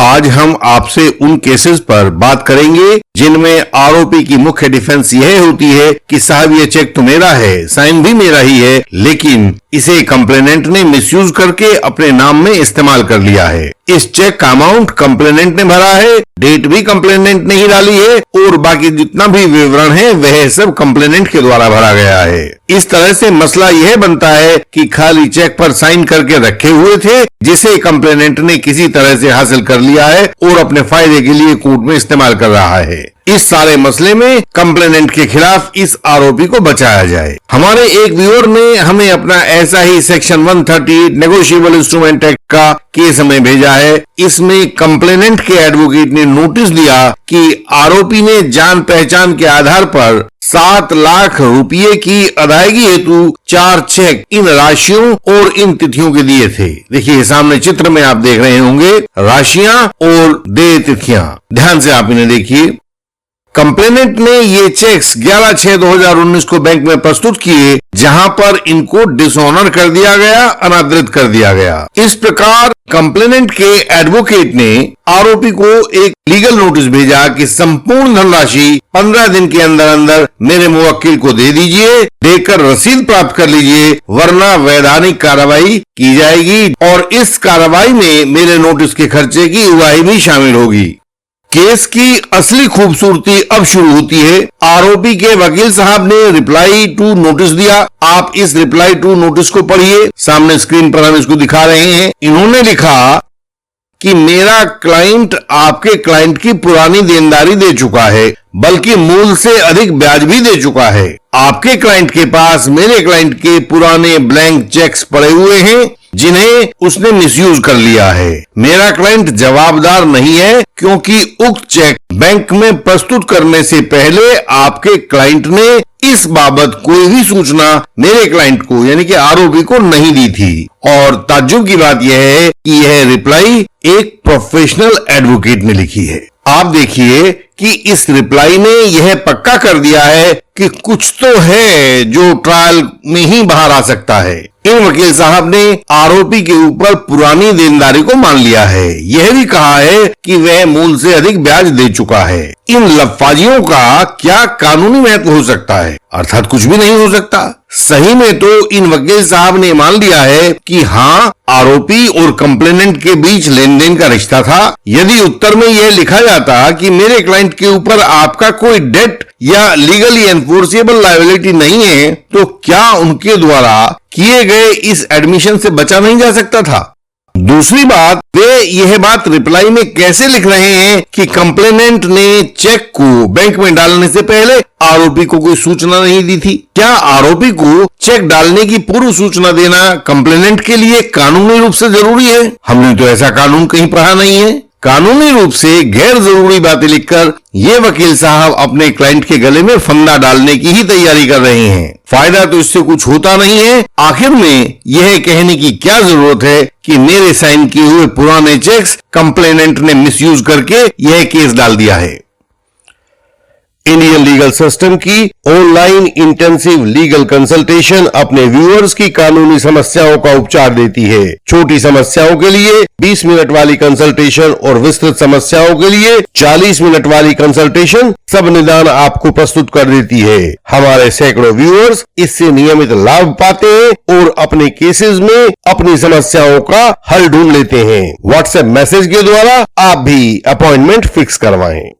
आज हम आपसे उन केसेस पर बात करेंगे जिनमें आरोपी की मुख्य डिफेंस यह होती है कि साहब ये चेक तो मेरा है, साइन भी मेरा ही है, लेकिन इसे कंप्लेनेंट ने मिसयूज करके अपने नाम में इस्तेमाल कर लिया है। इस चेक का अमाउंट कंप्लेनेंट ने भरा है, डेट भी कंप्लेनेंट ने ही डाली है और बाकी जितना भी विवरण है वह सब कंप्लेनेंट के द्वारा भरा गया है। इस तरह से मसला यह बनता है कि खाली चेक पर साइन करके रखे हुए थे जिसे कंप्लेनेंट ने किसी तरह से हासिल कर लिया है और अपने फायदे के लिए कोर्ट में इस्तेमाल कर रहा है। इस सारे मसले में कंप्लेनेंट के खिलाफ इस आरोपी को बचाया जाए। हमारे एक व्यूअर ने हमें अपना ऐसा ही सेक्शन 138 नेगोशिएबल इंस्ट्रूमेंट एक्ट का केस हमें भेजा है। इसमें कंप्लेनेंट के एडवोकेट ने नोटिस दिया कि आरोपी ने जान पहचान के आधार पर 7 लाख रुपये की अदायगी हेतु 4 चेक इन राशियों और इन तिथियों के दिए थे। देखिए सामने चित्र में आप देख रहे होंगे राशियां और देय तिथियां, ध्यान से आप इन्हें देखिए। कंप्लेनेंट ने ये चेक्स 11/6/2019 को बैंक में प्रस्तुत किए जहां पर इनको डिसऑनर कर दिया गया, अनादृत कर दिया गया। इस प्रकार कंप्लेनेंट के एडवोकेट ने आरोपी को एक लीगल नोटिस भेजा कि संपूर्ण धनराशि 15 दिन के अंदर अंदर मेरे मुवक्किल को दे दीजिए, देकर रसीद प्राप्त कर लीजिए, वरना वैधानिक कार्रवाई की जाएगी और इस कार्रवाई में मेरे नोटिस के खर्चे की उगाही भी शामिल होगी। केस की असली खूबसूरती अब शुरू होती है। आरोपी के वकील साहब ने रिप्लाई टू नोटिस दिया। आप इस रिप्लाई टू नोटिस को पढ़िए, सामने स्क्रीन पर हम इसको दिखा रहे हैं। इन्होंने लिखा कि मेरा क्लाइंट आपके क्लाइंट की पुरानी देनदारी दे चुका है, बल्कि मूल से अधिक ब्याज भी दे चुका है। आपके क्लाइंट के पास मेरे क्लाइंट के पुराने ब्लैंक चेक्स पड़े हुए हैं जिन्हें उसने मिसयूज कर लिया है। मेरा क्लाइंट जवाबदार नहीं है क्योंकि उक्त चेक बैंक में प्रस्तुत करने से पहले आपके क्लाइंट ने इस बाबत कोई भी सूचना मेरे क्लाइंट को यानी कि आरोपी को नहीं दी थी। और ताज्जुब की बात यह है कि यह रिप्लाई एक प्रोफेशनल एडवोकेट ने लिखी है। आप देखिए कि इस रिप्लाई ने यह पक्का कर दिया है कि कुछ तो है जो ट्रायल में ही बाहर आ सकता है। इन वकील साहब ने आरोपी के ऊपर पुरानी देनदारी को मान लिया है। यह भी कहा है कि वह मूल से अधिक ब्याज दे चुका है। इन लफाजियों का क्या कानूनी महत्व हो सकता है? अर्थात कुछ भी नहीं हो सकता। सही में तो इन वकील साहब ने मान लिया है कि हाँ, आरोपी और कंप्लेनेंट के बीच लेन देन का रिश्ता था। यदि उत्तर में यह लिखा जाता कि मेरे क्लाइंट के ऊपर आपका कोई डेट या लीगली एनफोर्सेबल लायबिलिटी नहीं है, तो क्या उनके द्वारा किए गए इस एडमिशन से बचा नहीं जा सकता था? दूसरी बात, वे यह बात रिप्लाई में कैसे लिख रहे हैं कि कंप्लेनेंट ने चेक को बैंक में डालने से पहले आरोपी को कोई सूचना नहीं दी थी? क्या आरोपी को चेक डालने की पूर्व सूचना देना कंप्लेनेंट के लिए कानूनी रूप से जरूरी है? हमने तो ऐसा कानून कहीं पढ़ा नहीं है। कानूनी रूप से गैर जरूरी बातें लिखकर ये वकील साहब अपने क्लाइंट के गले में फंदा डालने की ही तैयारी कर रहे हैं। फायदा तो इससे कुछ होता नहीं है। आखिर में यह कहने की क्या जरूरत है कि मेरे साइन किए हुए पुराने चेक्स कंप्लेनेंट ने मिसयूज करके यह केस डाल दिया है। इंडियन लीगल सिस्टम की ऑनलाइन इंटेंसिव लीगल कंसल्टेशन अपने व्यूअर्स की कानूनी समस्याओं का उपचार देती है। छोटी समस्याओं के लिए 20 मिनट वाली कंसल्टेशन और विस्तृत समस्याओं के लिए 40 मिनट वाली कंसल्टेशन सब निदान आपको प्रस्तुत कर देती है। हमारे सैकड़ों व्यूअर्स इससे नियमित लाभ पाते हैं और अपने केसेस में अपनी समस्याओं का हल ढूंढ लेते हैं। व्हाट्सएप मैसेज के द्वारा आप भी अपॉइंटमेंट फिक्स करवाएं।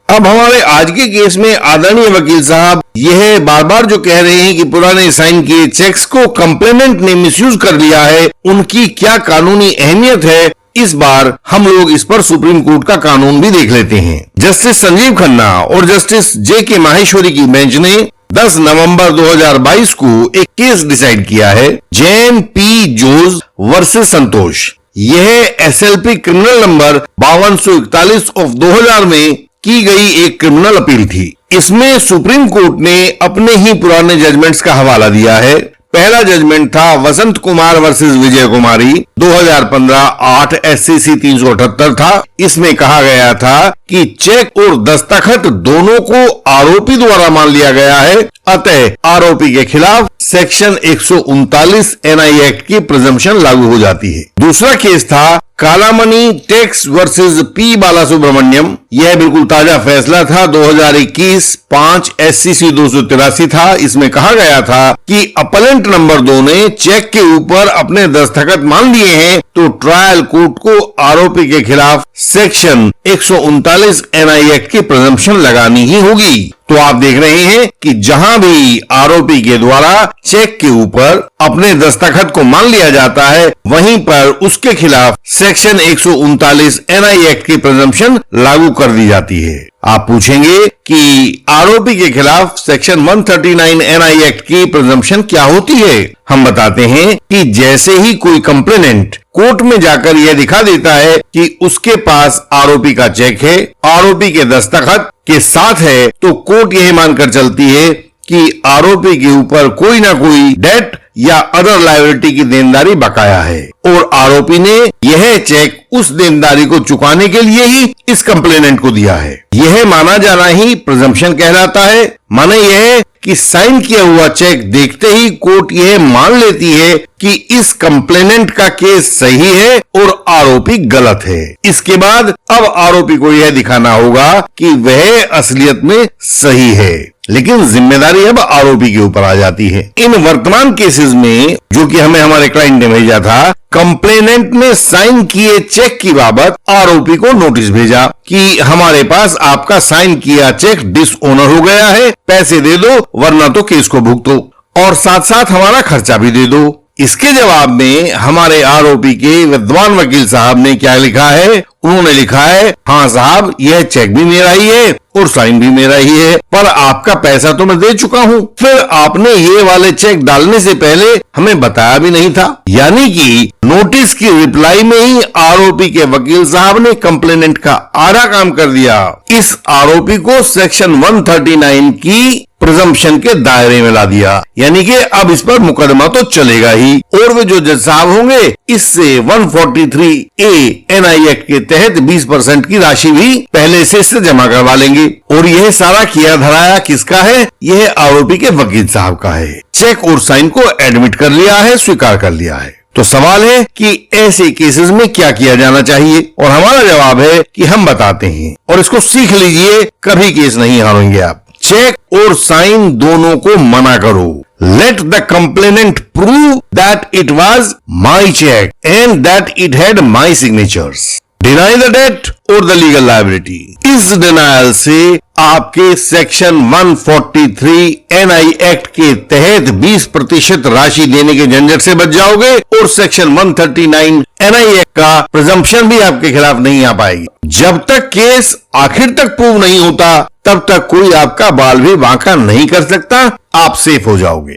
अब हमारे आज के केस में आदरणीय वकील साहब यह बार बार जो कह रहे हैं कि पुराने साइन किए चेक्स को कंप्लेनेंट ने मिसयूज कर लिया है, उनकी क्या कानूनी अहमियत है, इस बार हम लोग इस पर सुप्रीम कोर्ट का कानून भी देख लेते हैं। जस्टिस संजीव खन्ना और जस्टिस जे.के. माहेश्वरी की बेंच ने 10 नवंबर 2022 को एक केस डिसाइड किया है, जैन पी जोज वर्सेस संतोष। यह एसएलपी क्रिमिनल नंबर 5241 ऑफ 2000 में की गई एक क्रिमिनल अपील थी। इसमें सुप्रीम कोर्ट ने अपने ही पुराने जजमेंट्स का हवाला दिया है। पहला जजमेंट था वसंत कुमार वर्सेस विजय कुमारी 2015 8 SCC 378 था। इसमें कहा गया था कि चेक और दस्तखत दोनों को आरोपी द्वारा मान लिया गया है, अतः आरोपी के खिलाफ सेक्शन 139 NI एक्ट की प्रिजम्पशन लागू हो जाती है। दूसरा केस था कालामणि टैक्स वर्सेस पी बालासुब्रमण्यम, यह बिल्कुल ताजा फैसला था। 2021 5 SCC 283 था। इसमें कहा गया था कि अपलेंट नंबर 2 ने चेक के ऊपर अपने दस्तखत मान लिए हैं तो ट्रायल कोर्ट को आरोपी के खिलाफ सेक्शन 139 NI एक्ट की प्रिजम्पशन लगानी ही होगी। तो आप देख रहे हैं कि जहां भी आरोपी के द्वारा चेक के ऊपर अपने दस्तखत को मान लिया जाता है, वहीं पर उसके खिलाफ सेक्शन 139 NI एक्ट की प्रिजम्पशन लागू कर दी जाती है। आप पूछेंगे कि आरोपी के खिलाफ सेक्शन 139 NI एक्ट की प्रिजम्पशन क्या होती है। हम बताते हैं कि जैसे ही कोई कंप्लेनेंट कोर्ट में जाकर यह दिखा देता है कि उसके पास आरोपी का चेक है, आरोपी के दस्तखत के साथ है, तो कोर्ट यह मानकर चलती है कि आरोपी के ऊपर कोई ना कोई डेट या अदर लायबिलिटी की देनदारी बकाया है और आरोपी ने यह चेक उस देनदारी को चुकाने के लिए ही इस कंप्लेनेंट को दिया है। यह माना जाना ही प्रिजम्पशन कहलाता है। माने यह कि साइन किया हुआ चेक देखते ही कोर्ट यह मान लेती है कि इस कंप्लेनेंट का केस सही है और आरोपी गलत है। इसके बाद अब आरोपी को यह दिखाना होगा कि वह असलियत में सही है, लेकिन जिम्मेदारी अब आरोपी के ऊपर आ जाती है। इन वर्तमान केसेस में जो कि हमें हमारे क्लाइंट ने भेजा था, कंप्लेनेंट ने साइन किए चेक की बाबत आरोपी को नोटिस भेजा कि हमारे पास आपका साइन किया चेक डिसऑनर हो गया है, पैसे दे दो वरना तो केस को भुगतो और साथ साथ हमारा खर्चा भी दे दो। इसके जवाब में हमारे आरोपी के विद्वान वकील साहब ने क्या लिखा है? उन्होंने लिखा है, हाँ साहब, यह चेक भी मेरा ही है और साइन भी मेरा ही है, पर आपका पैसा तो मैं दे चुका हूँ। फिर आपने ये वाले चेक डालने से पहले हमें बताया भी नहीं था। यानी कि नोटिस की रिप्लाई में ही आरोपी के वकील साहब ने कंप्लेनेंट का आधा काम कर दिया। इस आरोपी को सेक्शन 139 की प्रिजम्पशन के दायरे में ला दिया, यानी कि अब इस पर मुकदमा तो चलेगा ही और वे जो जज साहब होंगे इससे 143A NI एक्ट के तहत 20% की राशि भी पहले से इससे जमा करवा लेंगे। और यह सारा किया धराया किसका है? यह आरोपी के वकील साहब का है। चेक और साइन को एडमिट कर लिया है, स्वीकार कर लिया है। तो सवाल है कि ऐसे केसेस में क्या किया जाना चाहिए, और हमारा जवाब है कि हम बताते हैं और इसको सीख लीजिए, कभी केस नहीं हारेंगे आप। चेक और साइन दोनों को मना करो। Let the complainant prove that it was my cheque and that it had my signatures. Deny the debt और द लीगल लायबिलिटी। इस डिनायल से आपके सेक्शन 143 NI एक्ट के तहत 20% राशि देने के झंझट से बच जाओगे और सेक्शन 139 NI एक्ट का प्रिजम्पशन भी आपके खिलाफ नहीं आ पाएगी। जब तक केस आखिर तक प्रूव नहीं होता तब तक कोई आपका बाल भी बांका नहीं कर सकता, आप सेफ हो जाओगे।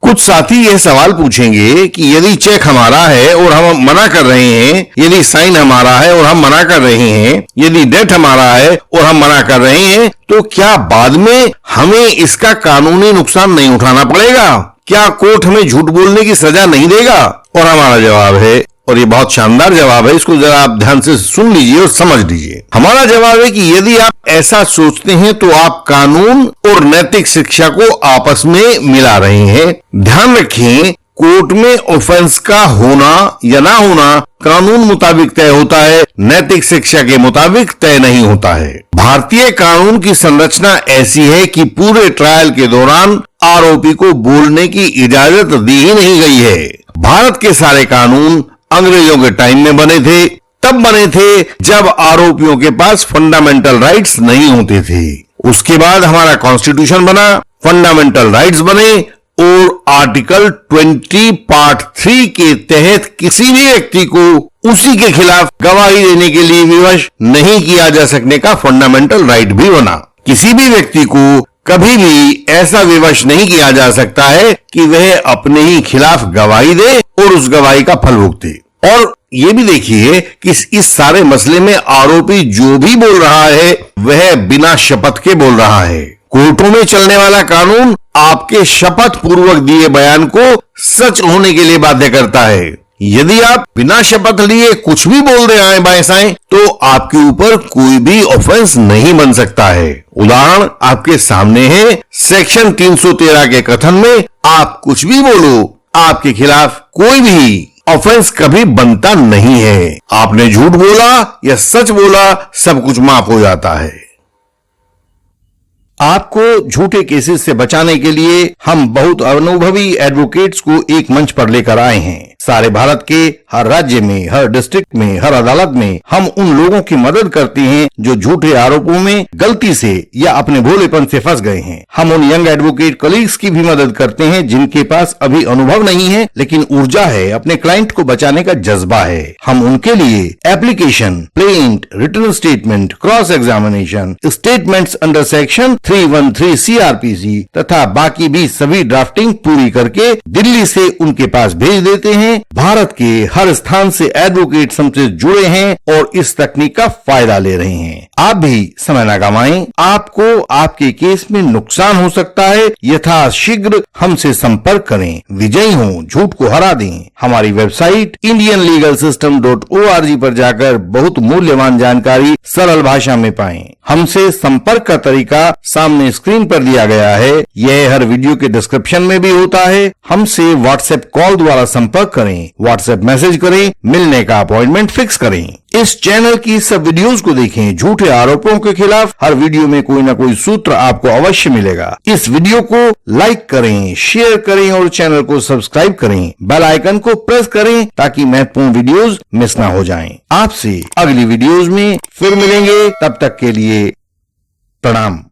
कुछ साथी यह सवाल पूछेंगे कि यदि चेक हमारा है और हम मना कर रहे हैं, यदि साइन हमारा है और हम मना कर रहे हैं, यदि डेट हमारा है और हम मना कर रहे हैं, तो क्या बाद में हमें इसका कानूनी नुकसान नहीं उठाना पड़ेगा? क्या कोर्ट हमें झूठ बोलने की सजा नहीं देगा? और हमारा जवाब है, और ये बहुत शानदार जवाब है, इसको जरा आप ध्यान से सुन लीजिए और समझ लीजिए। हमारा जवाब है कि यदि आप ऐसा सोचते हैं तो आप कानून और नैतिक शिक्षा को आपस में मिला रहे हैं। ध्यान रखें, कोर्ट में ऑफेंस का होना या ना होना कानून मुताबिक तय होता है, नैतिक शिक्षा के मुताबिक तय नहीं होता है। भारतीय कानून की संरचना ऐसी है कि पूरे ट्रायल के दौरान आरोपी को बोलने की इजाजत दी ही नहीं गई है। भारत के सारे कानून अंग्रेजों के टाइम में बने थे, तब बने थे जब आरोपियों के पास फंडामेंटल राइट्स नहीं होते थे। उसके बाद हमारा कॉन्स्टिट्यूशन बना, फंडामेंटल राइट्स बने और आर्टिकल 20 पार्ट 3 के तहत किसी भी व्यक्ति को उसी के खिलाफ गवाही देने के लिए विवश नहीं किया जा सकने का फंडामेंटल राइट भी बना। किसी भी व्यक्ति को कभी भी ऐसा विवश नहीं किया जा सकता है कि वह अपने ही खिलाफ गवाही दे और उस गवाही का फल भुगते। और ये भी देखिए कि इस सारे मसले में आरोपी जो भी बोल रहा है वह बिना शपथ के बोल रहा है। कोर्टों में चलने वाला कानून आपके शपथ पूर्वक दिए बयान को सच होने के लिए बाध्य करता है। यदि आप बिना शपथ लिए कुछ भी बोल रहे हैं बाएं तो आपके ऊपर कोई भी ऑफेंस नहीं बन सकता है। उदाहरण आपके सामने है, सेक्शन 313 के कथन में आप कुछ भी बोलो, आपके खिलाफ कोई भी ऑफेंस कभी बनता नहीं है। आपने झूठ बोला या सच बोला, सब कुछ माफ हो जाता है। आपको झूठे केसेस से बचाने के लिए हम बहुत अनुभवी एडवोकेट्स को एक मंच पर लेकर आए हैं। सारे भारत के हर राज्य में, हर डिस्ट्रिक्ट में, हर अदालत में हम उन लोगों की मदद करते हैं जो झूठे आरोपों में गलती से या अपने भोलेपन से फंस गए हैं। हम उन यंग एडवोकेट कलीग्स की भी मदद करते हैं जिनके पास अभी अनुभव नहीं है लेकिन ऊर्जा है, अपने क्लाइंट को बचाने का जज्बा है। हम उनके लिए application, plaint, written statement, cross examination, statements under section 313 CRPC तथा बाकी भी सभी ड्राफ्टिंग पूरी करके दिल्ली से उनके पास भेज देते हैं। भारत के हर स्थान से एडवोकेट हमसे जुड़े हैं और इस तकनीक का फायदा ले रहे हैं। आप भी समय न गंवाएं। आपको आपके केस में नुकसान हो सकता है, यथाशीघ्र हमसे संपर्क करें। विजयी हो, झूठ को हरा दें। हमारी वेबसाइट indianlegalsystem.org पर जाकर बहुत मूल्यवान जानकारी सरल भाषा में पाएं। हमसे संपर्क का तरीका सामने स्क्रीन पर दिया गया है। यह हर वीडियो के डिस्क्रिप्शन में भी होता है। हमसे व्हाट्सएप कॉल द्वारा संपर्क करें, व्हाट्सएप मैसेज करें, मिलने का अपॉइंटमेंट फिक्स करें। इस चैनल की सब वीडियोस को देखें। झूठे आरोपों के खिलाफ हर वीडियो में कोई न कोई सूत्र आपको अवश्य मिलेगा। इस वीडियो को लाइक करें, शेयर करें और चैनल को सब्सक्राइब करें। बेल आइकन को प्रेस करें ताकि महत्वपूर्ण वीडियोस मिस ना हो जाएं। आपसे अगली वीडियोस में फिर मिलेंगे। तब तक के लिए प्रणाम।